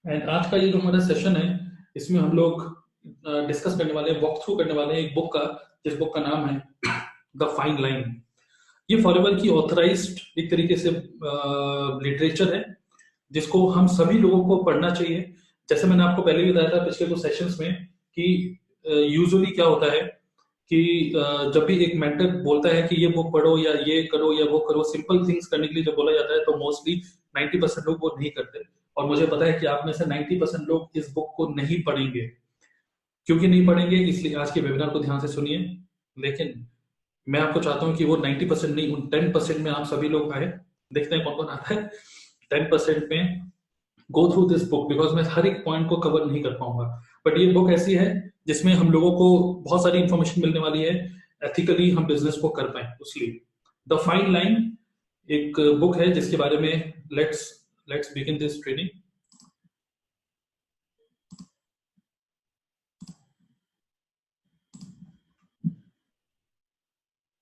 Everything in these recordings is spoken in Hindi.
एंड आज का ये जो हमारा सेशन है, इसमें हम लोग डिस्कस करने वाले हैं, वॉक थ्रू करने वाले हैं एक बुक का, जिस बुक का नाम है द फाइन लाइन। ये फॉरएवर की ऑथराइज्ड एक तरीके से लिटरेचर है, जिसको हम सभी लोगों को पढ़ना चाहिए। जैसे मैंने आपको पहले भी बताया था पिछले कुछ सेशंस में कि यूजुअली क्या होता है कि जब भी एक मेंटर बोलता है कि ये बुक पढ़ो या ये करो या वो करो, सिंपल थिंग्स करने के लिए जब बोला जाता है तो मोस्टली 90% लोग वो नहीं करते। और मुझे पता है कि आप में से 90% लोग इस बुक को नहीं पढ़ेंगे। क्योंकि नहीं पढ़ेंगे इसलिए आज के वेबिनार को ध्यान से सुनिए। लेकिन मैं आपको चाहता हूं कि वो 90% नहीं, उन 10% में आप सभी लोग आए। देखते हैं कौन कौन आता है 10% में। Go through this book, because मैं हर एक पॉइंट को कवर नहीं कर पाऊंगा, बट ये बुक ऐसी है जिसमें हम लोगों को बहुत सारी इंफॉर्मेशन मिलने वाली है, एथिकली हम बिजनेस को कर पाए उसलिए। द फाइन लाइन एक बुक है जिसके बारे में let's let's begin this training.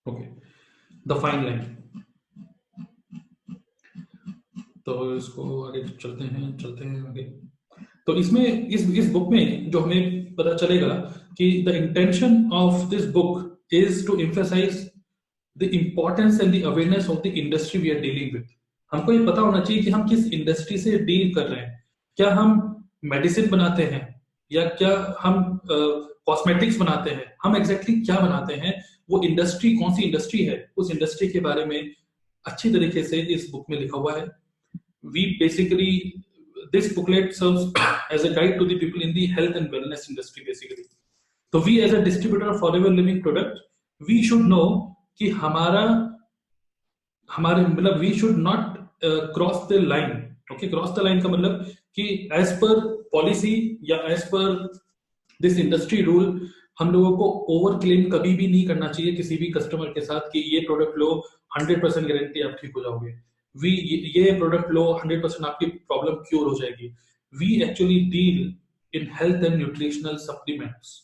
Okay, the fine line. तो इसको आगे चलते हैं आगे। तो इसमें इस बुक में जो हमें पता चलेगा कि the intention of this book is to emphasise the importance and the awareness of the industry we are dealing with. हमको ये पता होना चाहिए कि हम किस इंडस्ट्री से डील कर रहे हैं। क्या हम मेडिसिन बनाते हैं या क्या हम कॉस्मेटिक्स बनाते हैं, हम एग्जैक्टली क्या बनाते हैं, वो इंडस्ट्री कौन सी इंडस्ट्री है, उस इंडस्ट्री के बारे में अच्छी तरीके से इस बुक में लिखा हुआ है। We basically, this booklet serves as a guide to the people in the health and wellness industry basically. तो we as a distributor of forever living product, we should know कि हमारा हमारे मतलब we should not cross the line. Okay, cross the line का मतलब कि एज पर पॉलिसी या as per this industry rule हम लोगों को ओवर क्लेम कभी भी नहीं करना चाहिए किसी भी कस्टमर के साथ कि ये प्रोडक्ट लो 100% गारंटी आप ठीक हो जाओगे, वी ये प्रोडक्ट लो 100% आपकी प्रॉब्लम क्योर हो जाएगी। We actually deal in health and nutritional supplements.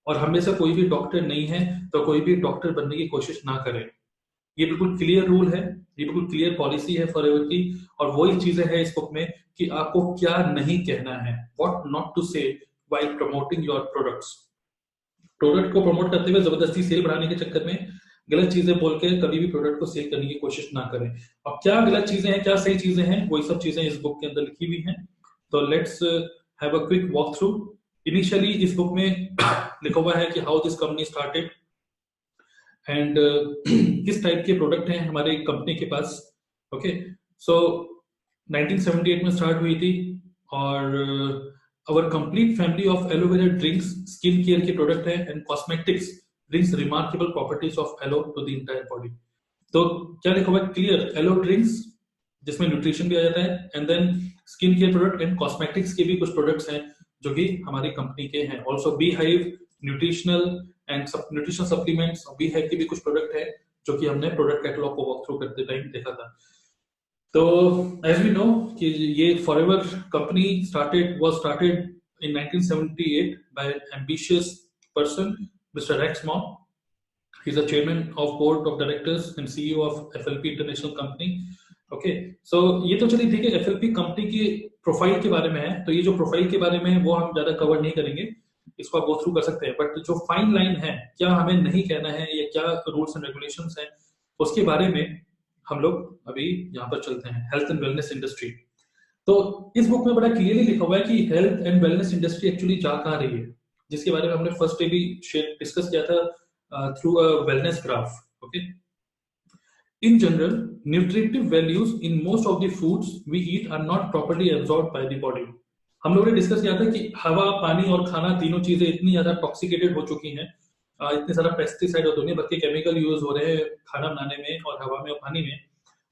और हमें से कोई भी डॉक्टर नहीं है तो कोई भी डॉक्टर बनने की कोशिश ना करे। ये बिल्कुल क्लियर रूल है, ये बिल्कुल क्लियर पॉलिसी है फॉरएवर की। और वही चीजें हैं इस बुक में कि आपको क्या नहीं कहना है, व्हाट नॉट टू से while promoting your products. Product को प्रमोट करते हुए जबरदस्ती सेल बढ़ाने के चक्कर में गलत चीजें बोल के कभी भी प्रोडक्ट को सेल करने की कोशिश ना करें। अब क्या गलत चीजें हैं क्या सही चीजें हैं, वही सब चीजें इस बुक के अंदर लिखी हुई हैं। तो let's have a quick walk through. Initially इस बुक में लिखा हुआ है कि how this company started and किस टाइप के प्रोडक्ट हैं हमारे कंपनी के पास। ओके, सो 1978 में स्टार्ट हुई थी और our complete family of aloe vera drinks skin care के प्रोडक्ट है and cosmetics brings remarkable properties of aloe to the entire body। तो क्या लिखा हुआ है क्लियर, एलो ड्रिंक्स जिसमें न्यूट्रिशन भी आ जाता है and then skin care product and cosmetics के भी कुछ प्रोडक्ट्स हैं जो कि हमारी कंपनी के हैं। Also bee hive nutritional and nutritional supplements, bee hive के भी कुछ प्रोडक्ट है जो कि हमने प्रोडक्ट कैटलॉग को वॉक थ्रू करते टाइम देखा था। तो एज वी नो कि ये forever company was started in 1978 by an ambitious person, Mr. Rex Mogg. He's the chairman of board of directors and CEO of FLP International Company. Okay, so ये तो चलिए ठीक है, FLP कंपनी की प्रोफाइल के बारे में है। तो ये जो प्रोफाइल के बारे में है वो हम ज्यादा कवर नहीं करेंगे, इसको आप गो थ्रू कर सकते हैं। बट जो फाइन लाइन है, क्या हमें नहीं कहना है या क्या रूल्स एंड रेगुलेशंस हैं, उसके बारे में हम लोग अभी यहाँ पर चलते हैं। Health and wellness industry. तो इस बुक में बड़ा क्लियरली लिखा हुआ है कि health and wellness industry actually जा कहाँ रही है, जिसके बारे में हमने फर्स्ट डे भी डिस्कस किया था through a wellness graph. Okay, in general nutritive values in most of the foods we eat are not properly absorb by the body. हम लोगों ने डिस्कस किया था कि हवा, पानी और खाना तीनों चीजें इतनी ज्यादा टॉक्सिकेटेड हो चुकी हैं, इतने सारा पेस्टिसाइड और दुनिया भर के केमिकल यूज हो रहे हैं खाना बनाने में और हवा में और पानी में।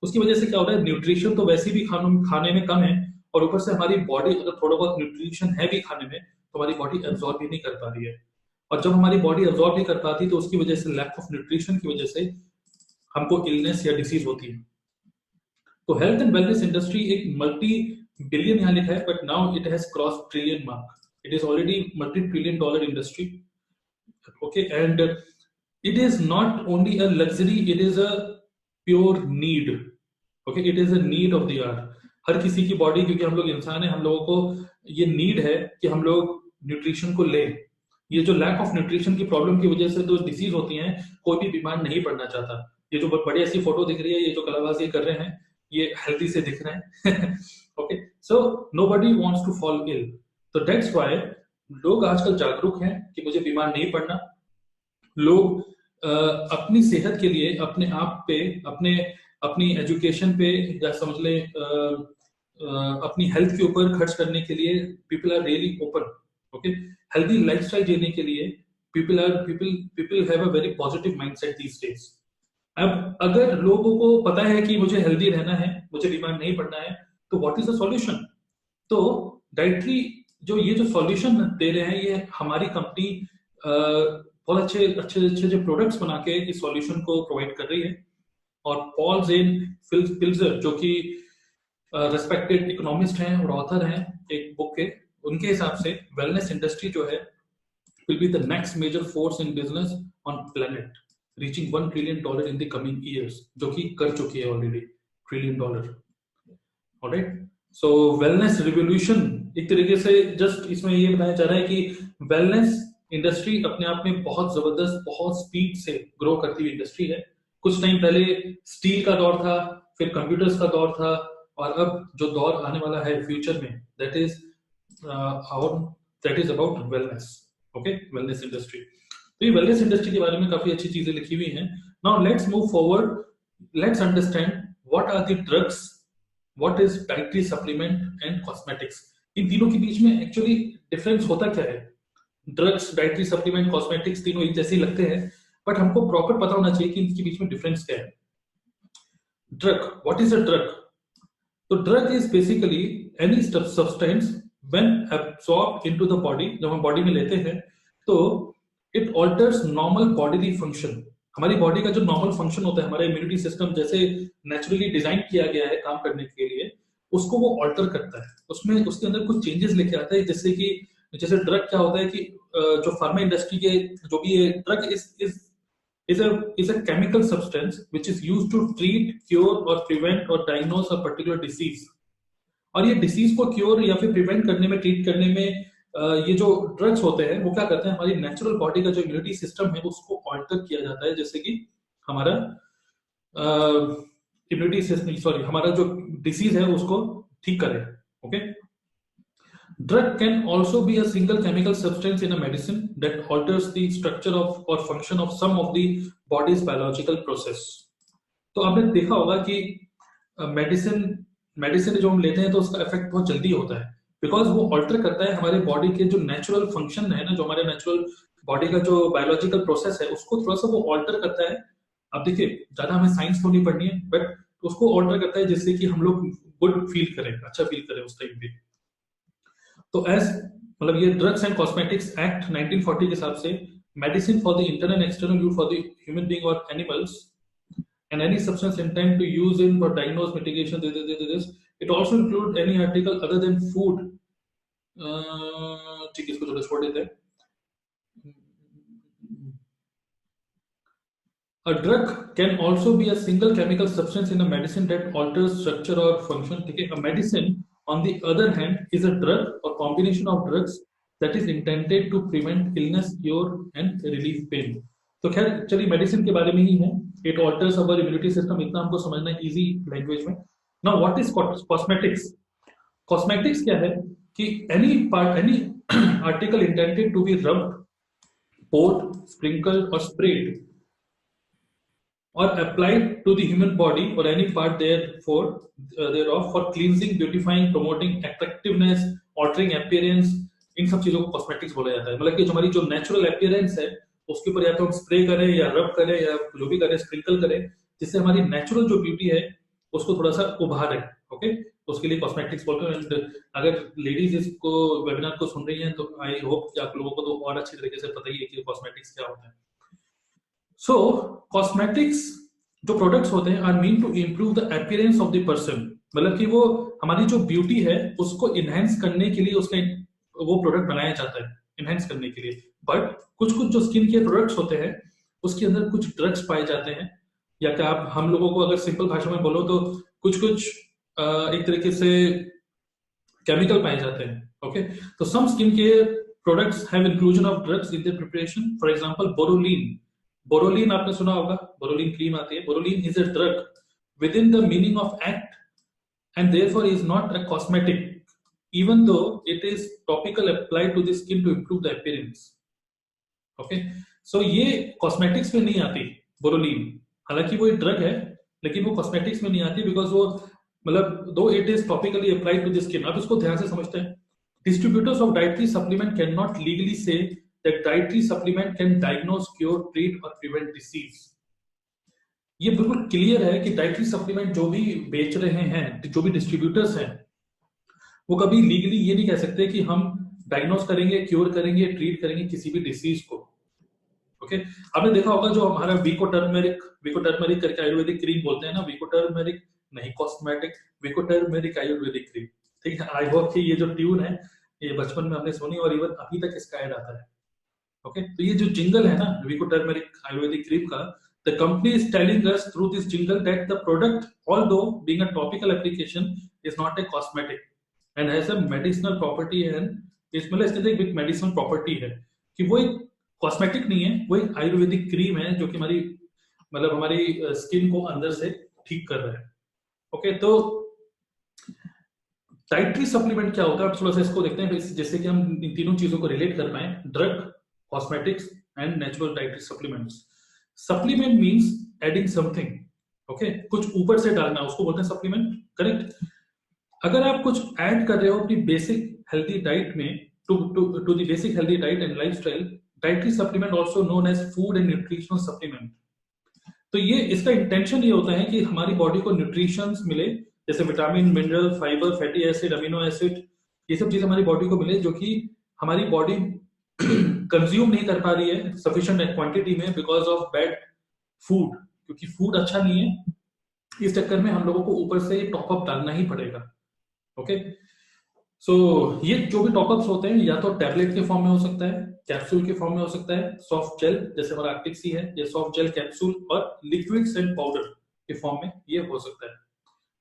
उसकी वजह से क्या हो रहा है, न्यूट्रिशन तो वैसे भी खाने में कम है और ऊपर से हमारी बॉडी अगर थोड़ा बहुत न्यूट्रिशन है भी खाने में तो हमारी बॉडी एब्जॉर्ब भी नहीं कर पा रही है। और जब हमारी बॉडी एब्जॉर्ब नहीं कर पाती तो उसकी वजह से लैक ऑफ न्यूट्रिशन की वजह से हमको इलनेस या डिसीज होती है। तो हेल्थ एंड वेलनेस इंडस्ट्री एक मल्टी बिलियन यहाँ लिखा है, but now it has cross trillion mark. It is already multi trillion dollar industry. Okay, and it is not only a luxury, it is a pure need. Okay, it is a need of the hour. हर किसी की बॉडी, क्योंकि हम लोग इंसान है, हम लोगों को ये नीड है कि हम लोग न्यूट्रिशन को लें। ये जो लैक ऑफ न्यूट्रिशन की प्रॉब्लम की वजह से जो डिसीज होती हैं, कोई भी बीमार नहीं पड़ना चाहता। ये जो बहुत बढ़िया सी फोटो दिख रही है, ये जो कलाबाजी कर रहे हैं, ये हेल्दी से दिख रहे हैं। Okay, so nobody wants to fall ill. तो दैट्स व्हाई लोग आजकल जागरूक हैं कि मुझे बीमार नहीं पड़ना। लोग अपनी सेहत के लिए अपने आप पे, अपने अपनी एजुकेशन पे, या समझ ले अपनी हेल्थ के ऊपर खर्च करने के लिए people are really open. Okay, healthy lifestyle जीने के लिए people have a very positive mindset these days. अब अगर लोगों को पता है कि मुझे हेल्दी रहना है, मुझे बीमार नहीं पड़ना है, तो व्हाट इज द सॉल्यूशन? तो डाइटरी ये जो सॉल्यूशन दे रहे हैं, ये हमारी कंपनी बहुत अच्छे अच्छे अच्छे जो प्रोडक्ट्स बना के इस सॉल्यूशन को प्रोवाइड कर रही है। और पॉल जेन पिल्जर, जो कि रिस्पेक्टेड इकोनॉमिस्ट हैं और ऑथर हैं एक बुक के, उनके हिसाब से वेलनेस इंडस्ट्री जो है will be the next major force in business on planet, reaching $1 trillion in the coming years, जो कि कर चुकी है ऑलरेडी $1 trillion। ऑलराइट, सो वेलनेस रिवोल्यूशन एक तरीके से जस्ट इसमें ये बताया जा रहा है कि वेलनेस इंडस्ट्री अपने आप में बहुत जबरदस्त, बहुत स्पीड से ग्रो करती हुई इंडस्ट्री है। कुछ टाइम पहले स्टील का दौर था, फिर कंप्यूटर्स का दौर था, और अब जो दौर आने वाला है फ्यूचर में, that is about wellness. Okay, wellness industry. तो ये वेलनेस इंडस्ट्री के बारे में काफी अच्छी चीजें लिखी हुई हैं। Now let's move forward, let's understand what are the drugs, what is dietary supplement and cosmetics. इन तीनों के बीच में एक्चुअली डिफरेंस होता क्या है? ड्रग्स, डाइटरी सप्लीमेंट, कॉस्मेटिक्स तीनों एक जैसे ही लगते हैं, बट हमको प्रॉपर पता होना चाहिए कि इनके बीच में डिफरेंस क्या है। Drug, what is a drug? तो drug is basically any substance when absorbed into the body, जब हम बॉडी में लेते हैं तो it alters normal bodily function। हमारी बॉडी का जो नॉर्मल फंक्शन होता है, हमारा इम्यूनिटी सिस्टम जैसे नेचुरली डिजाइन किया गया है काम करने के लिए, उसको वो ऑल्टर करता है। उसमें उसके अंदर कुछ चेंजेस लेके आता है, जैसे कि जैसे ड्रग क्या होता है कि जो फार्मा इंडस्ट्री के जो भी ये drug is a chemical substance which is used to treat, cure or prevent or diagnose a particular disease। और ये डिसीज को क्योर या फिर प्रिवेंट करने में, ट्रीट करने में ये जो ड्रग्स होते हैं वो क्या करते हैं, हमारी नेचुरल बॉडी का जो इम्यूनिटी सिस्टम है उसको ऑल्टर किया जाता है, जैसे कि हमारा इम्यूनिटी सिस्टम, सॉरी, हमारा जो डिसीज है उसको ठीक करे। Okay, drug can also be a single chemical substance in a medicine that alters the structure of or function of some of the body's biological process. तो आपने देखा होगा कि मेडिसिन जो हम लेते हैं तो उसका इफेक्ट बहुत जल्दी होता है, बिकॉज वो ऑल्टर करता है हमारे बॉडी के जो नेचुरल फंक्शन है ना, जो हमारे नेचुरल बॉडी का जो बायोलॉजिकल प्रोसेस है उसको थोड़ा सा वो ऑल्टर करता है। अब देखिए, ज्यादा हमें साइंस तो नहीं पढ़नी है, बट उसको ऑल्टर करता है जिससे कि हम लोग गुड फील करें, अच्छा फील करें उस टाइम पे। तो एज मतलब ये ड्रग्स एंड कॉस्मेटिक्स एक्ट 1940 के हिसाब से medicine for the internal and external use for the human being और animals and any substance intended to use in for diagnose mitigation this it also include any article other than food। ठीक है, इसको थोड़ा छोड़ देते हैं। A drug can also be a single chemical substance in a medicine that alters structure or function। ठीक है, a medicine on the other hand is a drug or combination of drugs that is intended to prevent illness, cure and relieve pain। तो खैर चलिए मेडिसिन के बारे में ही है। It alters our immunity system, इतना हमको समझना है इजी लैंग्वेज में। Now what is cosmetics? Cosmetics क्या है कि any part, any article intended to be rubbed, poured, sprinkled और spread or applied to the human body or any part thereof for cleansing, beautifying, promoting attractiveness, altering appearance, इन सब चीजों को कॉस्मेटिक्स बोला जाता है। मतलब कि हमारी जो नेचुरल अपीयरेंस है उसके ऊपर या तो हम स्प्रे करें या रब करें या जो भी करें, स्प्रिंकल करें, जिससे हमारी नेचुरल जो ब्यूटी है उसको थोड़ा सा उभारे। ओके, तो उसके लिए कॉस्मेटिक्स बोलते हैं। एंड अगर लेडीज इसको वेबिनार को सुन रही हैं तो आई होप कि आप लोगों को तो और अच्छी तरीके से पता ही है कि कॉस्मेटिक्स क्या होता है। सो कॉस्मेटिक्स जो प्रोडक्ट्स होते हैं are mean to improve the appearance of the person. मतलब कि वो हमारी जो ब्यूटी है उसको इनहेंस करने के लिए उसका वो प्रोडक्ट बनाया जाता है, इनहेंस करने के लिए। बट कुछ कुछ जो स्किन केयर प्रोडक्ट्स होते हैं उसके अंदर कुछ ड्रग्स पाए जाते हैं, या क्या आप हम लोगों को अगर सिंपल भाषा में बोलो तो कुछ कुछ एक तरीके से केमिकल पाए जाते हैं. ओके, तो some skin care products have inclusion of drugs in their preparation. For example Boroline. Boroline आपने सुना होगा, बोरोलिन क्रीम आती है. Boroline is a drug within the meaning of act and therefore is not a cosmetic, even though it is topical applied to the skin to improve the appearance. Okay, so ये cosmetics में नहीं आती बोरोलिन. हालांकि वो एक ड्रग है, लेकिन वो cosmetics में नहीं आती बिकॉज वो मतलब though it is topically applied to the skin. अब इसको ध्यान से समझते हैं. Distributors of dietary supplement cannot legally say that dietary supplement can diagnose, cure, treat or prevent disease. ये बिल्कुल क्लियर है कि डाइटरी सप्लीमेंट जो भी बेच रहे हैं, जो भी डिस्ट्रीब्यूटर्स हैं, वो कभी लीगली ये नहीं कह सकते कि हम डायग्नोस करेंगे, क्योर करेंगे, ट्रीट करेंगे किसी भी डिसीज को. ओके, आपने देखा होगा जो हमारा वीको टर्मरिक करके आयुर्वेदिक क्रीम बोलते हैं ना, वीको टर्मरिक नहीं कॉस्मेटिक, वीको टर्मरिक आयुर्वेदिक क्रीम. ठीक है, आई होप कि ये जो ट्यून है ये बचपन में हमने सुनी और इवन अभी तक इसका ऐड आता है. ओके, तो ये जो जिंगल है ना वीको टर्मरिक आयुर्वेदिक क्रीम का, the company is telling us through this jingle that the product, although being a topical application, is not a cosmetic and has a medicinal property. and इसमें इसके अंदर एक medicinal property है कि वो एक कॉस्मेटिक नहीं है, वो एक आयुर्वेदिक क्रीम है जो कि हमारी मतलब हमारी स्किन को अंदर से ठीक कर रहा है. ओके, तो डाइटरी सप्लीमेंट क्या होता है, थोड़ा सा इसको देखते हैं जैसे कि हम इन तीनों चीजों को रिलेट कर पाए. Drug, cosmetics and natural dietary supplements. Supplement means adding something. Okay, कुछ ऊपर से डालना, उसको बोलते हैं सप्लीमेंट. करेक्ट. अगर आप कुछ ऐड कर रहे हो अपनी बेसिक हेल्दी डाइट में, to the basic healthy diet and lifestyle, dietary supplement also known as food and nutritional supplement. तो ये इसका इंटेंशन ये होता है कि हमारी बॉडी को न्यूट्रिशंस मिले, जैसे vitamin, mineral, fibre, fatty acid, amino acid, ये सब चीज हमारी बॉडी को मिले जो कि हमारी बॉडी कंज्यूम नहीं कर पा रही है सफिशिएंट क्वांटिटी में बिकॉज ऑफ बैड फूड, क्योंकि फूड अच्छा नहीं है. इस चक्कर में हम लोगों को ऊपर से टॉप अप डालना ही पड़ेगा. ओके, सो ये जो भी टॉप अप्स होते हैं या तो टैबलेट के फॉर्म में हो सकता है, कैप्सूल के फॉर्म में हो सकता है, सॉफ्ट जेल जैसे हमारा आर्टिक सी है, ये सॉफ्ट जेल कैप्सूल, और लिक्विड्स एंड पाउडर के फॉर्म में ये हो सकता है.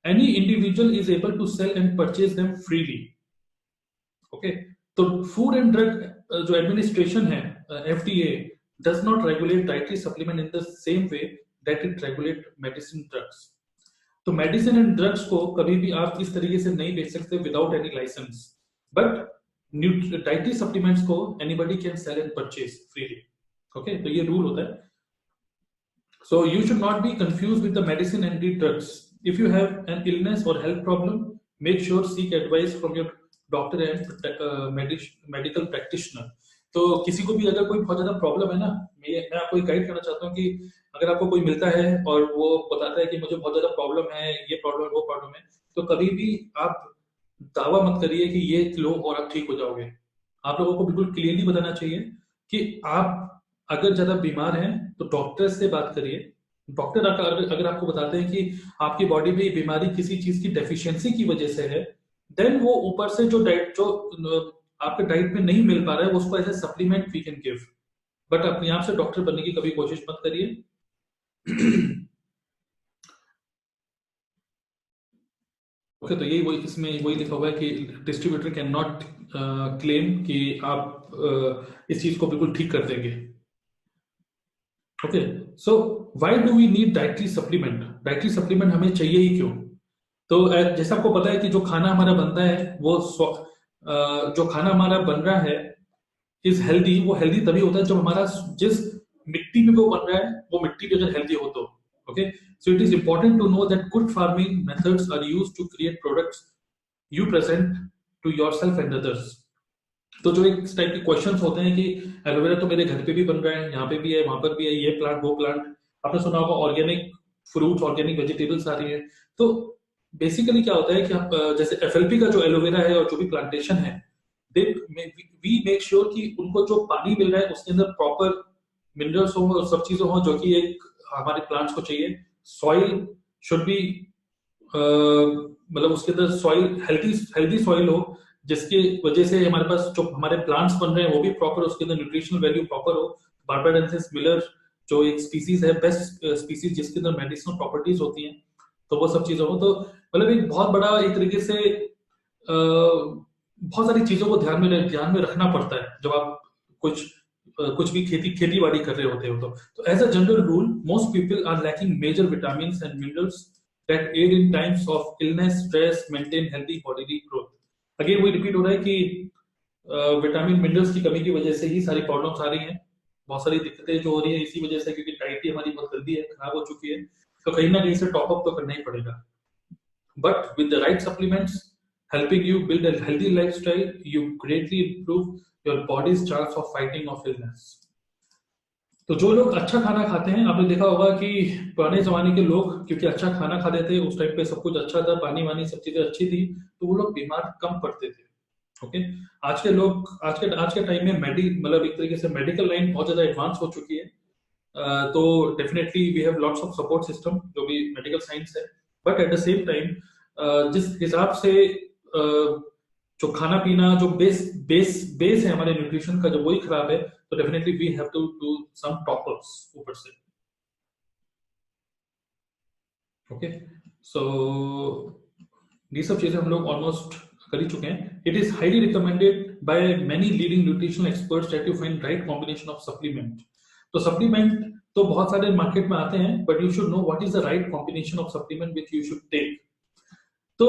Any individual is able to sell and purchase them freely. Okay, तो फूड एंड ड्रग जो एडमिनिस्ट्रेशन है, FDA, does not regulate dietary supplement in the same way that it regulate medicine drugs. तो मेडिसिन एंड ड्रग्स को कभी भी आप इस तरीके से नहीं बेच सकते without any license, but dietary supplements को anybody can sell and purchase freely. Okay, तो ये रूल होता है. So you should not be confuse with the medicine and the drugs. If you have an illness or health problem, make sure seek advice from your doctor and medical practitioner. तो किसी को भी अगर कोई बहुत ज्यादा प्रॉब्लम है ना, मैं आपको गाइड करना चाहता हूँ कि अगर आपको कोई मिलता है और वो बताता है कि मुझे बहुत ज्यादा प्रॉब्लम है, ये प्रॉब्लम है, वो प्रॉब्लम है, तो कभी भी आप दावा मत करिए कि ये लो और आप ठीक हो जाओगे. आप लोगों को बिल्कुल क्लियरली बताना चाहिए कि आप अगर ज्यादा बीमार हैं तो डॉक्टर से बात करिए. डॉक्टर अगर आपको बताते हैं कि आपकी बॉडी में बीमारी किसी चीज की डेफिशिएंसी की वजह से है, देन वो ऊपर से जो डाइट जो आपके डाइट में नहीं मिल पा रहा है उसको as a supplement we can give. But अपने आप से डॉक्टर बनने की कभी कोशिश मत करिए. ओके, तो यही वही इसमें वही लिखा हुआ है कि डिस्ट्रीब्यूटर कैन नॉट क्लेम कि आप इस चीज को बिल्कुल ठीक कर देंगे. Okay, so why do we need dietary supplement. Dietary supplement हमें चाहिए ही क्यों. तो जैसा आपको पता है कि जो खाना हमारा बनता है वो जो खाना हमारा बन रहा है इज हेल्दी. वो हेल्दी तभी होता है जब हमारा जिस मिट्टी में वो बन रहा है वो मिट्टी भी अगर हेल्दी हो तो. Okay, so it is important to know that good farming methods are used to create products you present to yourself and others. तो जो एक टाइप के क्वेश्चंस होते हैं कि एलोवेरा तो मेरे घर पे भी बन रहा है, यहाँ पे भी है, वहां पर भी है, ये प्लांट वो प्लांट. आपने सुना होगा ऑर्गेनिक फ्रूट्स, ऑर्गेनिक वेजिटेबल्स आ रही है. तो बेसिकली क्या होता है कि आप जैसे FLP का जो एलोवेरा है और जो भी प्लांटेशन है, वी मेक श्योर कि उनको जो पानी मिल रहा है उसके अंदर प्रॉपर मिनरल्स हो और सब चीजें हो जो कि एक हमारे प्लांट्स को चाहिए. सॉइल शुड बी मतलब उसके अंदर सॉइल हेल्दी सॉइल हो जिसकी वजह से हमारे पास जो हमारे प्लांट्स बन रहे हैं वो भी प्रॉपर, उसके अंदर न्यूट्रिशनल वैल्यू प्रॉपर हो. बारबेडेंसिस मिलर जो एक स्पीसीज है, बेस्ट स्पीसीज जिसके अंदर मेडिसिनल प्रॉपर्टीज होती हैं, तो वो सब चीजें हो. तो मतलब एक बहुत बड़ा एक तरीके से बहुत सारी चीजों को ध्यान में रखना पड़ता है जब आप कुछ कुछ भी खेती बाड़ी कर रहे होते हो। तो as a general rule most people are lacking major vitamin and minerals that aid in times of illness stress maintain healthy body growth. Again वही रिपीट हो रहा है कि विटामिन मिनरल्स की कमी की वजह से ही सारी प्रॉब्लम्स आ रही हैं, बहुत सारी दिक्कतें जो हो रही है इसी वजह से, क्योंकि डाइट ही हमारी बहुत गंदी है, खराब हो चुकी है। तो कहीं ना कहीं से टॉप अप तो करना ही पड़ेगा। But with the right supplements helping you build a healthy lifestyle, you greatly improve your body's chance of fighting off illness. तो जो लोग अच्छा खाना खाते हैं, आपने देखा होगा कि पुराने जमाने के लोग क्योंकि अच्छा खाना खाते थे, उस टाइम पे सब कुछ अच्छा था, पानी वानी सब चीजें अच्छी थी, तो वो लोग बीमार कम पड़ते थे। ओके, आज के लोग आज के टाइम में मतलब एक तरीके से मेडिकल लाइन बहुत ज्यादा एडवांस हो चुकी है। तो definitely we have lots of support system जो भी मेडिकल साइंस है, but at the same time जिस हिसाब से जो खाना पीना जो बेस है हमारे न्यूट्रिशन का, जब वही खराब है, तो definitely we have to do some top ups ऊपर से। ओके, सो ये सब चीजें हम लोग ऑलमोस्ट कर ही चुके हैं। It is highly recommended by many leading nutritional experts that you find right combination of supplement. तो सप्लीमेंट तो बहुत सारे मार्केट में आते हैं, but you should know what is the right combination of supplement which you should take. तो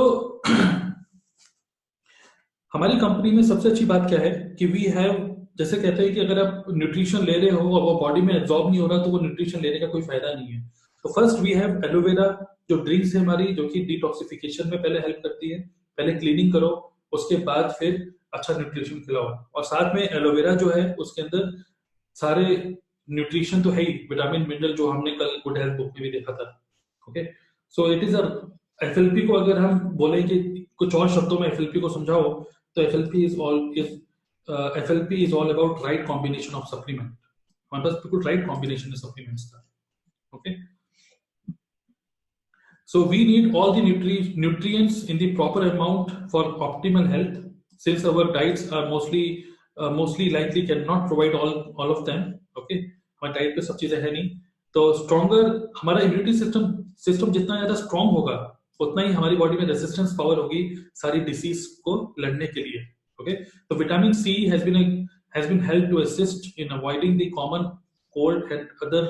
हमारी कंपनी में सबसे अच्छी बात क्या है कि वी हैव, जैसे कहते हैं कि अगर आप न्यूट्रिशन ले रहे हो और वो बॉडी में एब्जॉर्ब नहीं हो रहा, तो वो न्यूट्रिशन लेने का कोई फायदा नहीं है। तो फर्स्ट वी हैव एलोवेरा, जो ड्रिंक्स है हमारी, जो कि डिटॉक्सिफिकेशन में पहले हेल्प करती है। पहले क्लीनिंग करो, उसके बाद फिर अच्छा न्यूट्रिशन खिलाओ। और साथ में एलोवेरा जो है उसके अंदर सारे न्यूट्रिशन तो है ही, विटामिन मिनरल, जो हमने कल गुड हेल्थ बुक में भी देखा था। Okay, so it is a FLP को अगर हम बोले कि कुछ और शब्दों में एफएलपी को समझाओ, तो FLP is all about right combination of supplement. हमारे पास बिल्कुल राइट कॉम्बिनेशन है सप्लीमेंट्स का। Okay, so we need all the nutrients in the proper amount for optimal health. Since our diets are mostly likely cannot provide all of them. Okay, हमारे डाइट पे सब चीजें है नहीं, तो स्ट्रॉन्गर हमारा इम्यूनिटी सिस्टम जितना ज्यादा स्ट्रॉन्ग होगा, उतना ही हमारी बॉडी में रेजिस्टेंस पावर होगी सारी डिसीज को लड़ने के लिए। ओके, तो vitamin C has been helped to assist in avoiding the common cold and other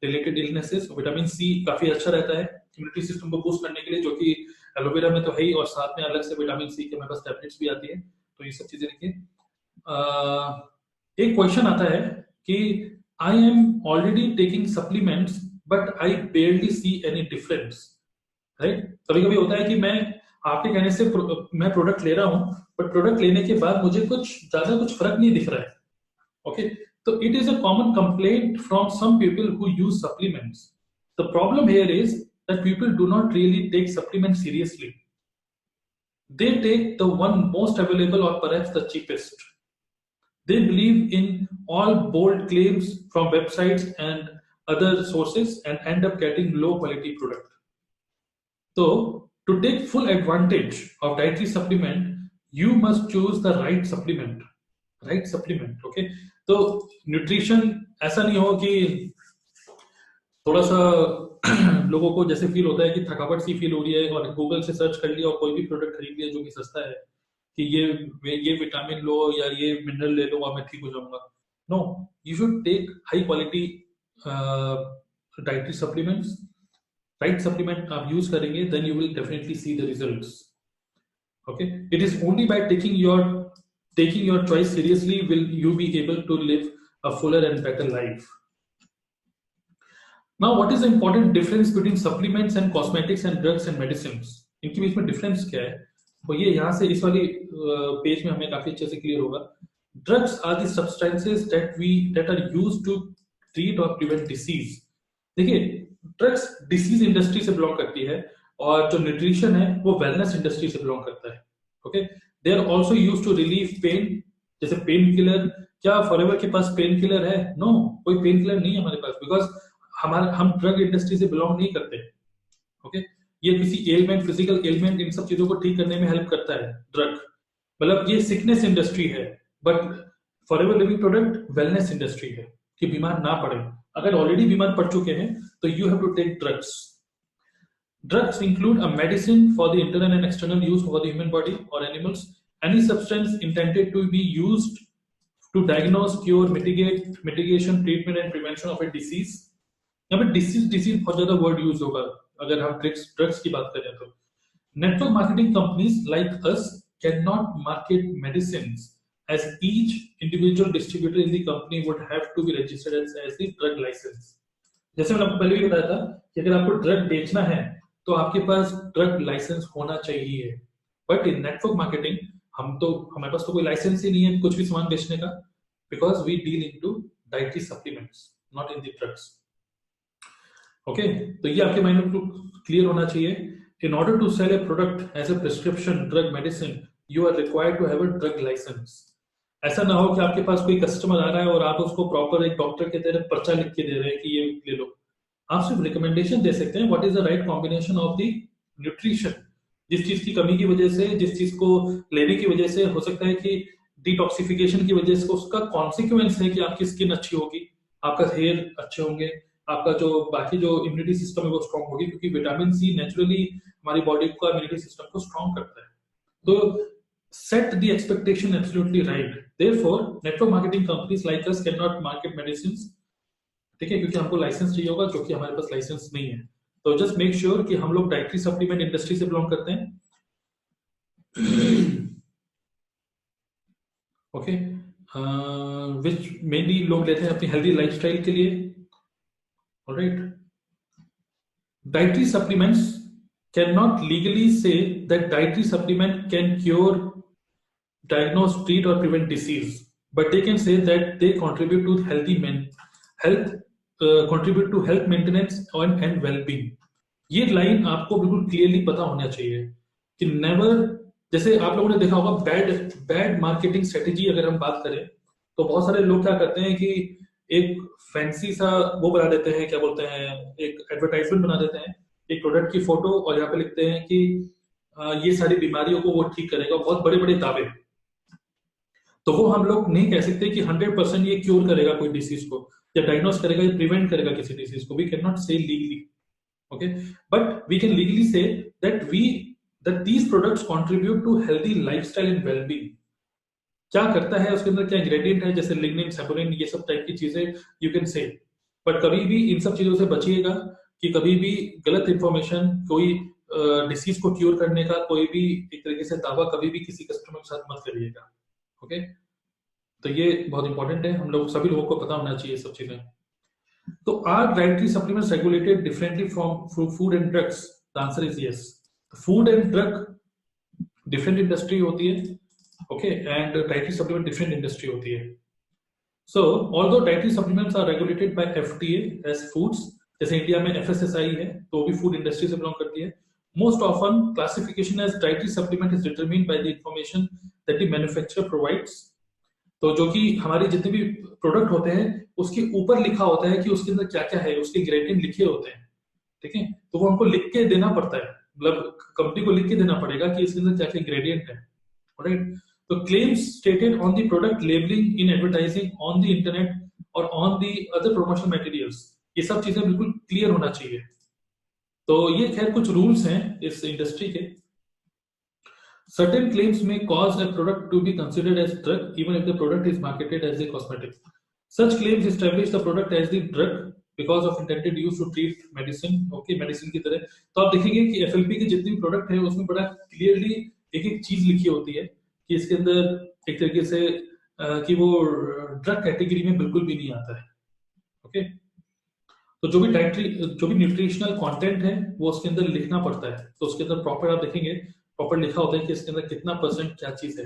related illnesses. Vitamin C काफी अच्छा रहता है इम्यूनिटी सिस्टम को बूस्ट करने के लिए, जो कि एलोवेरा में तो है ही, और साथ में अलग से विटामिन सी के हमारे पास टैबलेट्स भी आती है। तो ये सब चीजें देखिए। एक क्वेश्चन आता है कि I am already taking supplements but I बेयरली see any difference, right. कभी कभी होता है कि मैं आपके कहने से मैं प्रोडक्ट ले रहा हूं, बट प्रोडक्ट लेने के बाद मुझे कुछ फर्क नहीं दिख रहा है। Okay, so it is a common complaint from some people who use supplements. The problem here is that people do not really take supplements seriously. They take the one most available or perhaps the cheapest. They believe in all bold claims from websites and other sources and end up getting low quality product. So to take full advantage of dietary supplement, you must choose the right supplement. Right supplement. Okay, तो न्यूट्रिशन ऐसा नहीं हो कि थोड़ा सा लोगों को जैसे फील होता है कि थकावट सी फील हो रही है और गूगल से सर्च कर लिया और कोई भी प्रोडक्ट खरीद लिया जो कि सस्ता है कि ये विटामिन लो या ये मिनरल ले लो और मैं ठीक हो जाऊंगा। No, you should take high quality dietary supplements. Right supplement आप यूज करेंगे, then you will definitely see the results. Okay, it is only by taking your choice seriously will you be able to live a fuller and better life. Now, what is the important difference between supplements and cosmetics and drugs and medicines? इनके बीच में डिफरेंस क्या है? तो ये यहाँ से इस वाली पेज में हमें काफी अच्छे से क्लियर होगा। Drugs are the substances that are used to treat or prevent disease. देखिए, ड्रग्स डिसीज इंडस्ट्री से बिलोंग करती है और जो न्यूट्रिशन है वो वेलनेस इंडस्ट्री से बिलोंग करता है। Okay, they are also use to relieve pain, जैसे पेन किलर। क्या फॉरएवर के पास पेन किलर है? नो, कोई पेन किलर नहीं है हमारे पास, बिकॉज हम ड्रग इंडस्ट्री से बिलोंग नहीं करते। ओके, ये किसी एलिमेंट, फिजिकल एलिमेंट, इन सब चीजों को ठीक करने में हेल्प करता है ड्रग, मतलब ये सिकनेस इंडस्ट्री है। But forever living product wellness industry है कि बीमार ना पड़े। अगर ऑलरेडी बीमार पड़ चुके हैं तो you have to take drugs. Drugs include a medicine for the internal and external use for the human body or animals. Any substance intended to be used to diagnose, cure, mitigation, treatment and prevention of a disease. यहाँ पे डिसीज बहुत ज्यादा वर्ड यूज होगा अगर हम ड्रग्स की बात करें तो. Network marketing companies like us cannot market medicines as each individual distributor in the company would have to be registered as the drug license. जैसे मैंने आपको पहले भी बताया था कि अगर आपको ड्रग बेचना है तो आपके पास ड्रग लाइसेंस होना चाहिए. बट इन नेटवर्क मार्केटिंग हमारे पास तो कोई लाइसेंस ही नहीं है कुछ भी सामान बेचने का, because we deal into dietary supplements not in the drugs. Okay, तो ये आपके माइंड में क्लियर होना चाहिए. In order to sell a product as a prescription drug medicine you are required to have a drug licence. ऐसा ना हो कि आपके पास कोई कस्टमर आ रहा है और आप उसको प्रॉपर एक डॉक्टर के तरह पर्चा लिख के दे रहे हैं कि ये ले लो. आप सिर्फ रिकमेंडेशन दे सकते हैं what is the right combination of the nutrition. जिस चीज की कमी की वजह से, जिस चीज को लेने की वजह से हो सकता है कि डिटॉक्सिफिकेशन की वजह से उसका कॉन्सिक्वेंस है कि आपकी स्किन अच्छी होगी, आपका हेयर अच्छे होंगे, आपका जो बाकी जो इम्यूनिटी सिस्टम है वो स्ट्रॉन्ग होगी, क्योंकि विटामिन सी नेचुरली हमारी बॉडी का इम्यूनिटी सिस्टम को स्ट्रॉन्ग करता है. तो set the expectation absolutely right. Therefore, network marketing companies like us cannot market medicines. ठीक है, क्योंकि हमको लाइसेंस चाहिए होगा जो कि हमारे पास लाइसेंस नहीं है. तो जस्ट मेक श्योर कि हम लोग डाइटरी सप्लीमेंट इंडस्ट्री से बिलोंग करते हैं. ओके, विच मेनली लोग लेते हैं अपनी हेल्दी लाइफस्टाइल के लिए. Alright, dietary supplements cannot legally say that dietary supplement can cure, diagnose, treat or prevent disease, but they can say that they contribute to contribute to health maintenance and well-being. ये लाइन आपको बिल्कुल क्लियरली पता होना चाहिए कि नेवर, जैसे आप लोगों ने देखा होगा बैड मार्केटिंग स्ट्रेटेजी अगर हम बात करें तो बहुत सारे लोग क्या करते हैं कि एक फैंसी सा वो बना देते हैं, क्या बोलते हैं, एक एडवर्टाइजमेंट बना देते हैं, एक प्रोडक्ट की फोटो, और यहाँ पे लिखते हैं कि ये सारी बीमारियों को वो ठीक करेगा, बहुत बड़े बड़े दावे. तो वो हम लोग नहीं कह सकते कि 100% ये क्योर करेगा कोई डिसीज को या डायग्नोस करेगा या प्रिवेंट करेगा किसी डिसीज को. We can not say legally, okay, but we can legally say that these products contribute to healthy lifestyle and wellbeing. क्या करता है उसके अंदर, क्या इंग्रेडिएंट है, जैसे लिग्निन, सैपोनिन, ये सब टाइप की चीजें यू कैन से. बट कभी भी इन सब चीजों से बचिएगा कि कभी भी गलत इंफॉर्मेशन, कोई डिसीज को क्योर करने का कोई भी एक तरीके से दावा कभी भी किसी कस्टमर के साथ मत करिएगा. ओके, तो ये बहुत इंपॉर्टेंट है, हम लोग सभी लोगों को पता होना चाहिए सब चीजें. तो are dietary supplements regulated differently from food and drugs? The answer is yes. Food and drug different industry होती है, okay, and dietary supplement different industry होती है. So although dietary supplements are regulated by FDA as foods, जैसे इंडिया में एफएसएसआई है तो वो भी फूड इंडस्ट्री से बिलोंग करती है. Most often classification as dietary supplement is determined by the information that the manufacturer provides. तो जो कि हमारे जितने भी प्रोडक्ट होते हैं उसके ऊपर लिखा होता है कि उसके अंदर क्या क्या है, उसके इंग्रेडिएंट लिखे होते हैं. ठीक है, तो वो हमको लिख के देना पड़ता है, मतलब कंपनी को लिख के देना पड़ेगा कि इसके अंदर क्या क्या इंग्रेडिएंट है. राइट, तो claims stated on the product labeling in advertising on the internet or on the other promotional materials, ये सब चीजें बिल्कुल क्लियर होना चाहिए. तो ये खैर कुछ रूल्स हैं इस इंडस्ट्री के. Certain claims may cause a product to be considered as drug even if the product is marketed as a cosmetic. Such claims establish the product as the drug because of intended use to treat medicine. Okay, medicine की तरह. तो आप देखेंगे कि FLP के जितने भी प्रोडक्ट है उसमें बड़ा क्लियरली एक एक चीज लिखी होती है कि इसके अंदर एक तरीके से कि वो ड्रग कैटेगरी में बिल्कुल भी नहीं आता है. ओके, तो जो भी न्यूट्रिशनल कंटेंट है वो उसके अंदर लिखना पड़ता है. तो उसके अंदर प्रॉपर आप देखेंगे प्रॉपर लिखा होता है कि इसके अंदर कितना परसेंट क्या चीज है.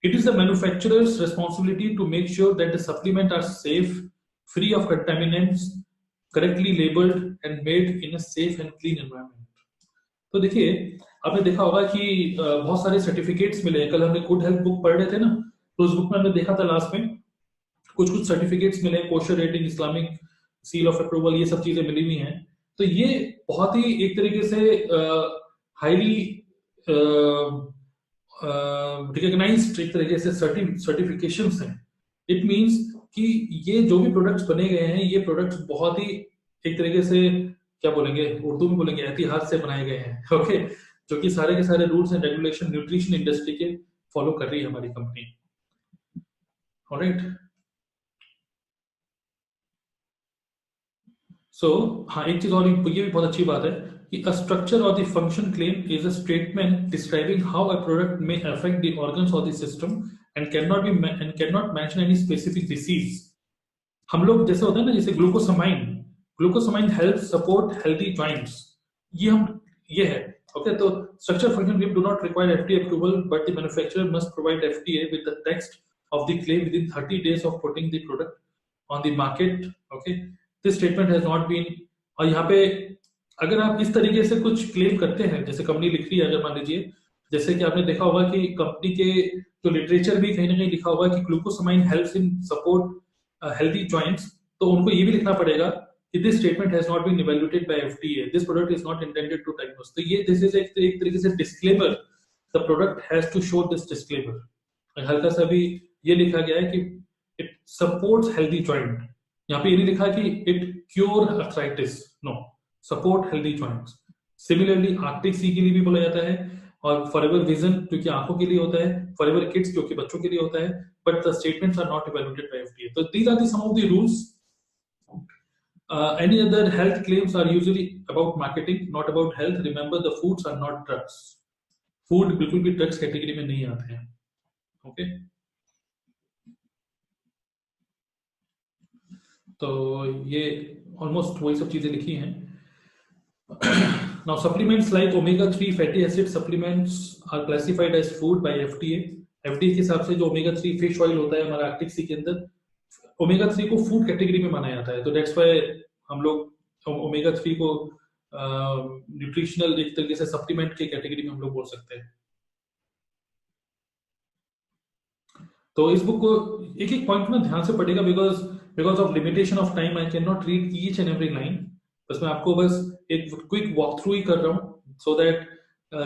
It is the manufacturer's responsibility to make sure that the supplement are safe, free of contaminants, correctly labelled and made in a safe and clean environment. तो देखिए, आपने देखा होगा कि बहुत सारे सर्टिफिकेट्स मिले. कल हमने गुड हेल्थ बुक पढ़ रहे थे ना, तो उस बुक में हमने देखा था लास्ट में कुछ सर्टिफिकेट्स मिले, kosher rating, Islamic seal of approval, ये सब चीजें मिली हुई हैं. तो ये बहुत ही एक तरीके से हाईली रिकॉग्नाइज्ड एक तरीके से सर्टिफिकेशंस हैं. इट मींस कि ये जो भी प्रोडक्ट्स बने गए हैं ये प्रोडक्ट्स बहुत ही एक तरीके से क्या बोलेंगे, उर्दू में बोलेंगे एहतियात से बनाए गए हैं, ओके, जो कि सारे के सारे rules and regulation nutrition industry के फॉलो कर रही है हमारी कंपनी। ऑलराइट, सो हाँ, एक चीज और ये भी बहुत अच्छी बात है कि अ स्ट्रक्चर और the function claim is a statement describing how a product में अफेक्ट द ऑर्गन्स और the system and can not mention any specific disease. हम लोग जैसे होता है ना, जैसे glucosamine, glucosamine help support healthy joints, ये हम ये है, ओके। तो structure function claim do not require FDA approval but the manufacturer must provide FDA with the text of the claim with in 30 days of putting the product on the market, okay. This statement has not been, और यहाँ पे अगर आप इस तरीके से कुछ क्लेम करते हैं, जैसे कंपनी लिख रही है, अगर मान लीजिए जैसे कि आपने देखा होगा कि कंपनी के जो लिटरेचर भी कहीं ना कहीं लिखा होगा कि glucosamine helps in support healthy joints, तो उनको ये भी लिखना पड़ेगा कि this statement has not been evaluated by FDA, this product is not intended to diagnose। तो ये this is एक तरीके से disclaimer, the product has to show this disclaimer। हल्का सा भी ये लिखा गया है कि it supports healthy joint, यहाँ पे ये नहीं लिखा कि it cure arthritis, no, support healthy joints। Similarly आर्टिक सी के लिए भी बोला जाता है, और फॉरएवर विजन जो कि आंखों के लिए होता है, फॉरएवर किड्स जो कि बच्चों के लिए होता है, but the statements are not evaluated by FDA। So these are some of the rules। Any other health claims are usually about marketing, not about health। Remember, the foods are not drugs। Food बिल्कुल भी drugs कैटेगरी में नहीं आते हैं, ओके। तो ये ऑलमोस्ट वही सब चीजें लिखी हैं। Now supplements like omega-3 fatty acid supplements are classified as food by FDA। FDA के हिसाब से जो omega-3 फिश ऑयल होता है हमारा आर्टिक सी के अंदर, omega-3 को फूड कैटेगरी में माना जाता है। तो दैट्स व्हाई हम लोग omega-3 को न्यूट्रिशनल एक तरीके से सप्लीमेंट के कैटेगरी में हम लोग बोल सकते हैं। तो इस बुक को एक एक पॉइंट में ध्यान से पढ़ेगा, because of limitation of time I can not read each and every line. बस मैं आपको बस एक क्विक वॉक थ्रू ही कर रहा हूँ, सो दैट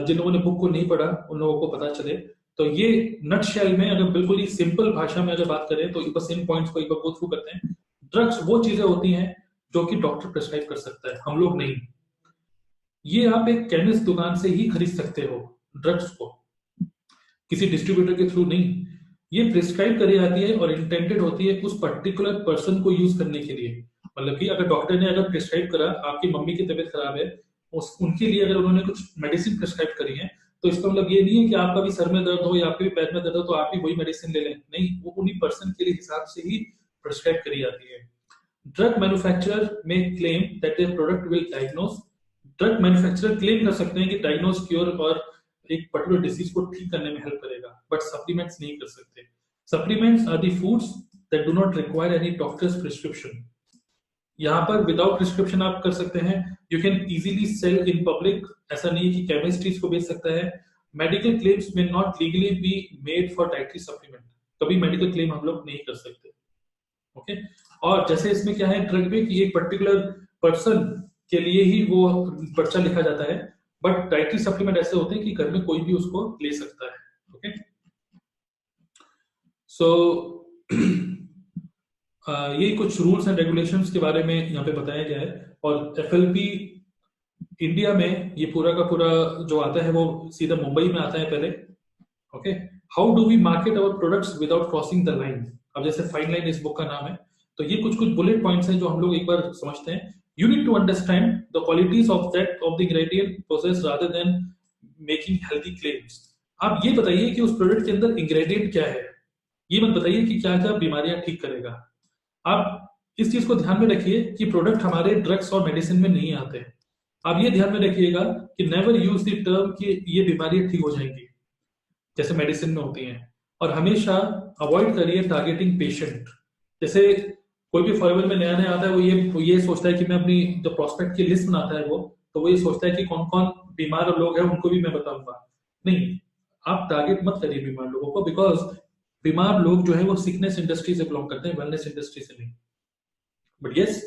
जिन लोगों ने बुक को नहीं पढ़ा उन लोगों को पता चले। तो ये नट शेल में अगर बिल्कुल ही सिंपल भाषा में अगर बात करें तो बस इन पॉइंट्स को एक बार गो थ्रू करते हैं। ड्रग्स वो चीजें होती हैं जो कि डॉक्टर प्रिस्क्राइब कर सकता है, हम लोग नहीं। ये आप एक केमिस्ट दुकान से ही खरीद सकते हो ड्रग्स को, किसी डिस्ट्रीब्यूटर के थ्रू नहीं। ये प्रिस्क्राइब करी जाती है और इंटेंडेड होती है उस पर्टिकुलर पर्सन को यूज करने के लिए। मतलब कि अगर डॉक्टर ने अगर प्रिस्क्राइब करा, आपकी मम्मी की तबीयत खराब है, उनके लिए अगर उन्होंने कुछ मेडिसिन प्रिस्क्राइब करी है, तो इसका मतलब ये नहीं है कि आपका भी सर में दर्द हो या आपके भी पैर में दर्द हो तो आप भी वही मेडिसिन ले लें, नहीं, वो उन्हीं पर्सन के लिए हिसाब से ही प्रिस्क्राइब करी जाती है। ड्रग मैन्युफैक्चरर में claim that their product will diagnose, drug manufacturer claim कर सकते हैं कि डायग्नोज, क्योर और एक पर्टिकुलर डिसीज को ठीक करने में हेल्प करेगा, बट सप्लीमेंट्स नहीं कर सकते। Supplements are the foods that do not require any doctor's prescription. यहाँ पर विदाउट प्रिस्क्रिप्शन आप कर सकते हैं, you can easily sell in public, ऐसा नहीं है कि केमिस्ट इसको बेच सकता है। मेडिकल क्लेम्स में not legally be made for dietary supplement, कभी मेडिकल क्लेम हम लोग नहीं कर सकते, ओके। और जैसे इसमें क्या है ड्रग में कि एक पर्टिकुलर पर्सन के लिए ही वो पर्चा लिखा जाता है, बट डाइटरी सप्लीमेंट ऐसे होते हैं कि घर में कोई भी उसको ले सकता है, ओके। सो ये कुछ रूल्स एंड रेगुलेशंस के बारे में यहाँ पे बताया गया है। और एफएलपी इंडिया में ये पूरा का पूरा जो आता है वो सीधा मुंबई में आता है पहले, okay. How do we market our products without crossing the line. अब जैसे फाइन लाइन इस बुक का नाम है, तो ये कुछ कुछ बुलेट पॉइंट्स हैं जो हम लोग एक बार समझते हैं। You need to understand the qualities of the ingredient process rather than making healthy claims। आप ये बताइए कि उस प्रोडक्ट के अंदर इंग्रेडिएंट क्या है, ये मत बताइए कि क्या क्या बीमारियां ठीक करेगा। आप इस चीज को ध्यान में रखिए कि प्रोडक्ट हमारे ड्रग्स और मेडिसिन में नहीं आते। आप ये ध्यान में रखिएगा कि नेवर यूज द टर्म कि ये बीमारियां ठीक हो जाएंगी जैसे मेडिसिन में होती हैं, और हमेशा अवॉइड करिए टारगेटिंग पेशेंट। जैसे कोई भी फॉरवर्ड में नया नया आता है, वो ये सोचता है कि मैं अपनी जो प्रोस्पेक्ट की लिस्ट बनाता है वो ये सोचता है कि कौन कौन बीमार लोग हैं उनको भी मैं बताऊंगा। नहीं, आप टारगेट मत करिए बीमार लोगों को, बिकॉज बीमार लोग जो है वो सिकनेस इंडस्ट्री से बिलोंग करते हैं, वेलनेस इंडस्ट्री से नहीं। But yes,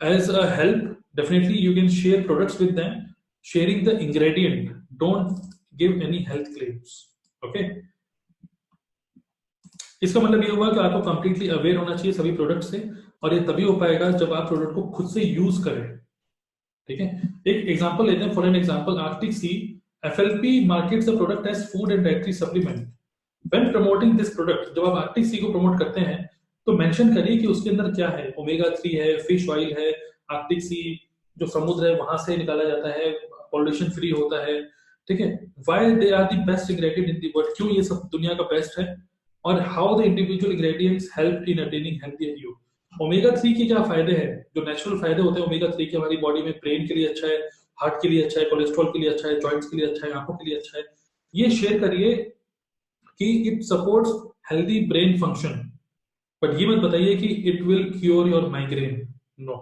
as a help definitely you can share products with them, sharing the ingredient, don't give any health claims, okay. इसका मतलब ये हुआ कि आपको कंप्लीटली अवेयर होना चाहिए सभी प्रोडक्ट से, और ये तभी हो पाएगा जब आप प्रोडक्ट को खुद से यूज करें, ठीक है, एक एग्जांपल लेते हैं, for an example Arctic Sea FLP markets the product as food and dietary supplement. When promoting this product, जब आप आर्टिक सी को प्रमोट करते हैं तो मेंशन करिए कि उसके अंदर क्या है, ओमेगा 3 है, फिश ऑयल है, आर्टिक सी जो समुद्र है वहां से निकाला जाता है, पॉल्यूशन फ्री होता है, ठीक है, why they are the best ingredient in the world, क्यों ये सब दुनिया का बेस्ट है, और how the individual ingredients help in attaining healthier you. Omega 3 के क्या फायदे हैं, जो नेचुरल फायदे होते हैं ओमेगा 3 के, हमारी बॉडी में ब्रेन के लिए अच्छा है, हार्ट के लिए अच्छा है, कोलेस्ट्रॉल के लिए अच्छा है, जॉइंट्स के लिए अच्छा है, आंखों के लिए अच्छा है, ये शेयर करिए कि it supports healthy brain function, but ये मत बताइए कि it will cure your migraine, no.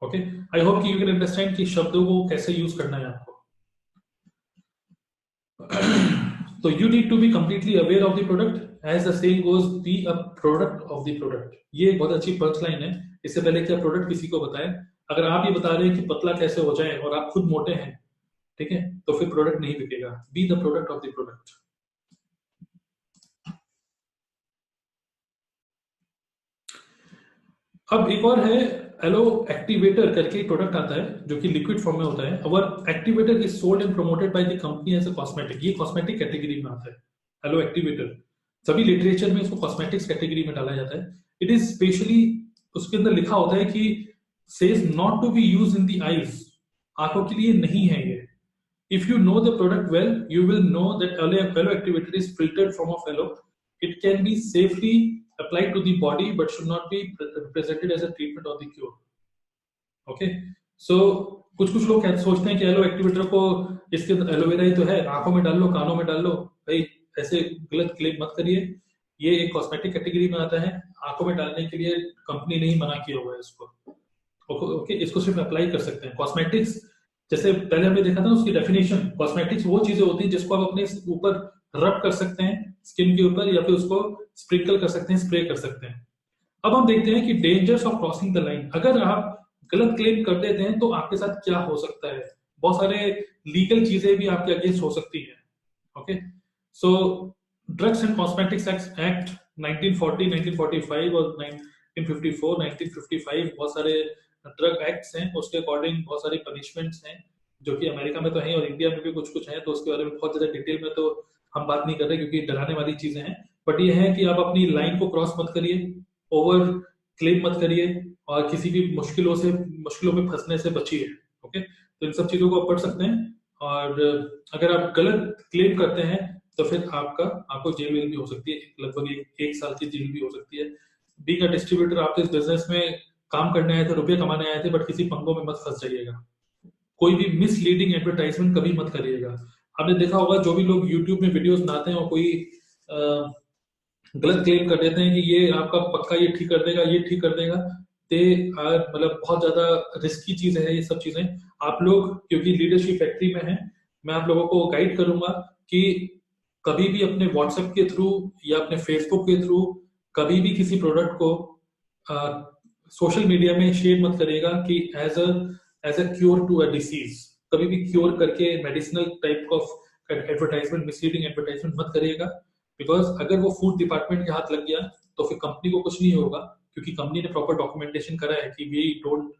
Okay, I hope कि यू कैन अंडरस्टैंड कि शब्दों को कैसे यूज करना है आपको। तो you need to be completely aware of the product, as the saying goes, be a product of the product। ये एक बहुत अच्छी पंच लाइन है। इससे पहले कि आप प्रोडक्ट किसी को बताएं, अगर आप ये बता रहे हैं कि पतला कैसे हो जाए और आप खुद मोटे हैं, ठीक है, तो फिर प्रोडक्ट नहीं बिकेगा। Be the product of the product. अब एक और है एलो एक्टिवेटर करके एक प्रोडक्ट आता है जो कि लिक्विड फॉर्म में होता है। Our activator is sold and promoted by the company as a cosmetic. ये कॉस्मेटिक कैटेगरी में आता है एलो एक्टिवेटर। सभी लिटरेचर में इसको कॉस्मेटिक्स कैटेगरी में डाला जाता है। इट इज स्पेशली, उसके अंदर लिखा होता है कि says not to be use in the eyes, आंखों के लिए नहीं है ये। If you know the product well, you will know that aloe activator is filtered form of aloe. It can be safely applied to the body, but should not be presented as a treatment or the cure. Okay, so कुछ कुछ लोग सोचते हैं कि एलो एक्टिवेटर को, इसके एलोवेरा ही तो है, आंखों में डाल लो, कानों में डाल लो। भाई ऐसे गलत क्लेम मत करिए। ये एक कॉस्मेटिक कैटेगरी में आता है, आंखों में डालने के लिए कंपनी ने ही मना किया हुआ है इसको। ओके, इसको सिर्फ अप्लाई कर सकते हैं। कॉस्मेटिक्स जैसे पहले हमने देखा था उसकी डेफिनेशन, कॉस्मेटिक्स वो चीजें होती हैं जिसको आप अपने ऊपर रब कर सकते हैं स्किन के ऊपर, या फिर उसको स्प्रिंकल कर सकते हैं, स्प्रे कर सकते हैं। अब हम देखते हैं कि dangers of crossing the line. अगर आप गलत क्लेम कर देते हैं तो आपके साथ क्या हो सकता है, बहुत सारे लीगल चीजें भी आपके अगेंस्ट हो सकती है। Okay, so drugs and cosmetics act 1940, 1945 और 1954, 1955 बहुत सारे ड्रग एक्ट्स हैं, उसके अकॉर्डिंग बहुत सारी पनिशमेंट्स हैं जो कि अमेरिका में तो है और इंडिया में भी कुछ कुछ है, तो उसके बारे में बहुत ज्यादा डिटेल में तो हम बात नहीं कर रहे क्योंकि डराने वाली चीजें हैं। बट ये है कि आप अपनी लाइन को क्रॉस मत करिए, ओवर क्लेम मत करिए, और किसी भी मुश्किलों में फंसने से बचिए। ओके, तो इन सब चीजों को आप पढ़ सकते हैं, और अगर आप गलत क्लेम करते हैं तो फिर आपको जेल वेल भी हो सकती है, लगभग एक साल की जेल भी हो सकती है। बीइंग अ डिस्ट्रीब्यूटर, आप इस बिजनेस में काम करने आए थे, रुपए कमाने आए थे, बट किसी पंगों में मत फंस जाइएगा। कोई भी मिसलीडिंग एडवर्टाइजमेंट कभी मत करिएगा। आपने देखा होगा जो भी लोग यूट्यूब में वीडियोस बनाते हैं और कोई गलत क्लेम कर देते हैं कि ये आपका पक्का ये ठीक कर देगा, ये ठीक कर देगा, ते मतलब बहुत ज्यादा रिस्की चीज है ये सब चीजें। आप लोग क्योंकि लीडरशिप फैक्ट्री में है, मैं आप लोगों को गाइड करूंगा कि कभी भी अपने व्हाट्सएप के थ्रू या अपने फेसबुक के थ्रू कभी भी किसी प्रोडक्ट को सोशल मीडिया में शेयर मत करेगा कि as a cure to a disease. कभी भी क्योर करके medicinal type of advertisement, misleading advertisement मत करिएगा, बिकॉज अगर वो फूड डिपार्टमेंट के हाथ लग गया तो फिर कंपनी को कुछ नहीं होगा, क्योंकि कंपनी ने प्रॉपर डॉक्यूमेंटेशन करा है कि we don't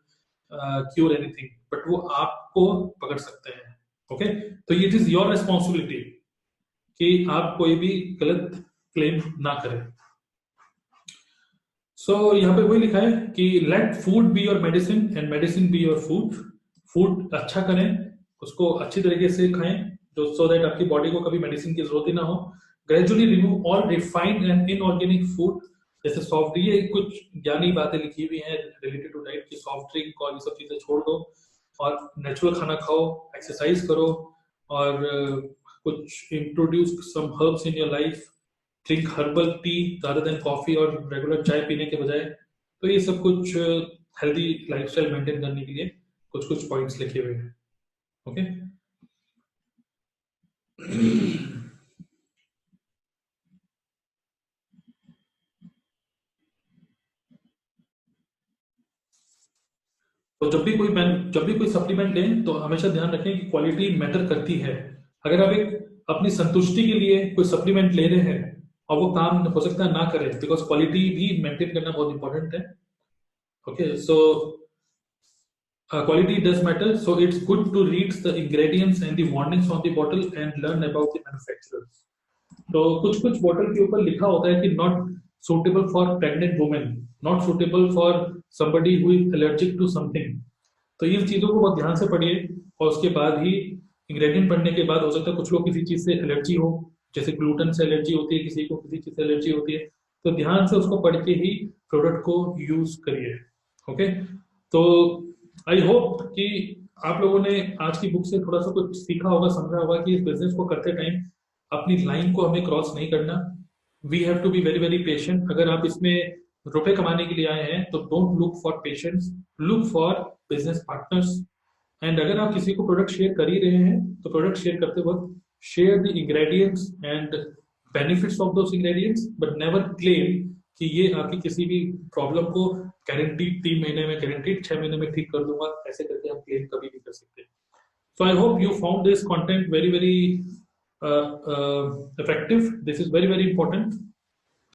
cure anything, but वो आपको पकड़ सकते हैं। ओके, तो इट इज योर रिस्पॉन्सिबिलिटी कि आप कोई भी गलत क्लेम ना करें। सो यहाँ पे वही लिखा है कि let food be your medicine and medicine be your food. Food अच्छा करें, उसको अच्छी तरीके से खाएं, जो सो दैट आपकी बॉडी को कभी मेडिसिन की जरूरत ही ना हो। Gradually remove all refined and inorganic food, जैसे सॉफ्ट, ये कुछ ज्ञानी बातें लिखी हुई हैं रिलेटेड टू डाइट की, सॉफ्ट ड्रिंक और ये सब चीजें छोड़ दो और नेचुरल खाना खाओ, एक्सरसाइज करो, और कुछ introduce some herbs in your life, drink herbal tea rather than coffee और रेगुलर चाय पीने के बजाय। तो ये सब कुछ हेल्दी लाइफस्टाइल मेंटेन करने के लिए कुछ कुछ पॉइंट्स लिखे हुए हैं। ओके, तो जब भी कोई सप्लीमेंट लें तो हमेशा ध्यान रखें कि क्वालिटी मैटर करती है। अगर आप एक अपनी संतुष्टि के लिए कोई सप्लीमेंट ले रहे हैं और वो काम हो सकता है ना करे, बिकॉज क्वालिटी भी मेंटेन करना बहुत इंपॉर्टेंट है। Okay, so quality does matter, so it's good to read the ingredients and the warnings on the bottle and learn about the manufacturers. तो कुछ कुछ बॉटल के ऊपर लिखा होता है कि not suitable for pregnant women, not suitable for somebody who is allergic to something. तो इन चीजों को बहुत ध्यान से पढ़िए, और उसके बाद ही इंग्रेडिएंट पढ़ने के बाद हो सकता है कुछ लोग किसी चीज से एलर्जी हो, जैसे ग्लूटेन से एलर्जी होती है, किसी को किसी चीज से एलर्जी होती है, तो ध्यान से उसको पढ़ के ही प्रोडक्ट को यूज करिए. ओके, तो आई होप कि आप लोगों ने आज की बुक से थोड़ा सा कुछ सीखा होगा, समझा होगा कि इस बिजनेस को करते टाइम अपनी लाइन को हमें क्रॉस नहीं करना. We have to be very very patient. अगर आप इसमें रुपए कमाने के लिए आए हैं तो don't look for patience, look for business partners. And अगर आप किसी को प्रोडक्ट शेयर कर ही रहे हैं तो प्रोडक्ट शेयर करते वक्त share the ingredients and benefits of those ingredients, but never claim कि ये आपकी किसी भी प्रॉब्लम को गारंटीड 3 महीने में, गारंटीड 6 महीने में ठीक कर दूंगा, ऐसे करके आप क्लेम कभी नहीं कर सकते. So I hope you found this content very very effective. This is very very important.